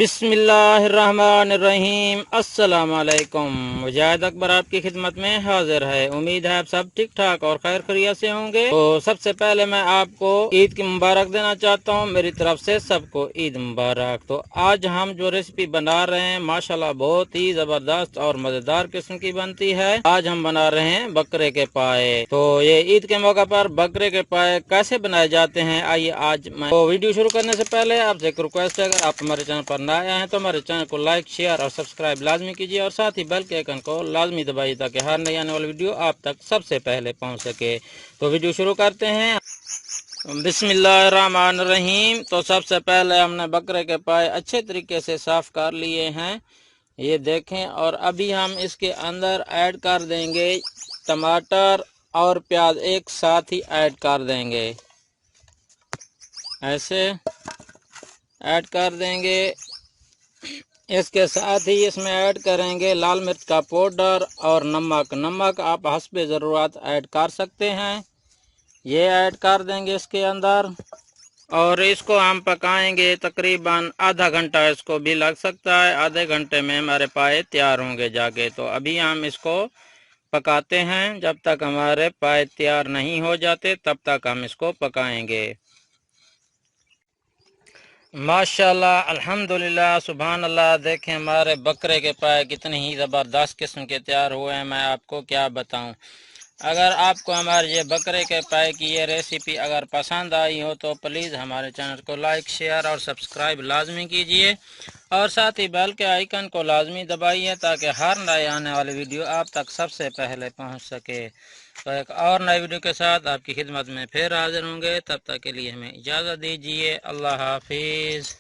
बिस्मिल्लाहिर्रहमानिर्रहीम। अस्सलाम वालेकुम। मुजाहिद अकबर आपकी खिदमत में हाजिर है। उम्मीद है आप सब ठीक ठाक और खैर खैरियत से होंगे। तो सबसे पहले मैं आपको ईद की मुबारक देना चाहता हूँ। मेरी तरफ से सबको ईद मुबारक। तो आज हम जो रेसिपी बना रहे हैं माशाल्लाह बहुत ही जबरदस्त और मजेदार किस्म की बनती है। आज हम बना रहे हैं बकरे के पाए। तो ये ईद के मौका पर बकरे के पाए कैसे बनाए जाते हैं, आइए आज मैं तो वीडियो शुरू करने से पहले आपसे एक रिक्वेस्ट है, अगर आप हमारे चैनल पर नए आए हैं तो हमारे चैनल को लाइक शेयर और सब्सक्राइब लाजमी कीजिए और साथ ही बेल के आइकन को लाजमी दबाइए ताकि हर नई आने वाली वीडियो आप तक सबसे पहले पहुंच सके। तो वीडियो शुरू करते हैं। बिस्मिल्लाहिर्रहमानिर्रहीम। तो सबसे पहले हमने बकरे के पाए अच्छे तरीके से साफ कर लिए हैं, ये देखें। और अभी हम इसके अंदर ऐड कर देंगे टमाटर और प्याज, एक साथ ही ऐड कर देंगे, ऐसे ऐड कर देंगे। इसके साथ ही इसमें ऐड करेंगे लाल मिर्च का पाउडर और नमक। नमक आप हस्बे ज़रूरत ऐड कर सकते हैं, ये ऐड कर देंगे इसके अंदर। और इसको हम पकाएंगे तकरीबन आधा घंटा, इसको भी लग सकता है। आधे घंटे में हमारे पाए तैयार होंगे जाके। तो अभी हम इसको पकाते हैं, जब तक हमारे पाए तैयार नहीं हो जाते तब तक हम इसको पकाएंगे। माशाल्लाह अल्हम्दुलिल्लाह सुभान अल्लाह। देखें हमारे बकरे के पाए कितनी ही ज़बरदस्त किस्म के तैयार हुए हैं, मैं आपको क्या बताऊं। अगर आपको हमारे ये बकरे के पाए की ये रेसिपी अगर पसंद आई हो तो प्लीज़ हमारे चैनल को लाइक शेयर और सब्सक्राइब लाजमी कीजिए और साथ ही बेल के आइकन को लाजमी दबाइए ताकि हर नए आने वाली वीडियो आप तक सबसे पहले पहुंच सके। तो एक और नई वीडियो के साथ आपकी खिदमत में फिर हाजिर होंगे, तब तक के लिए हमें इजाज़त दीजिए। अल्लाह हाफिज़।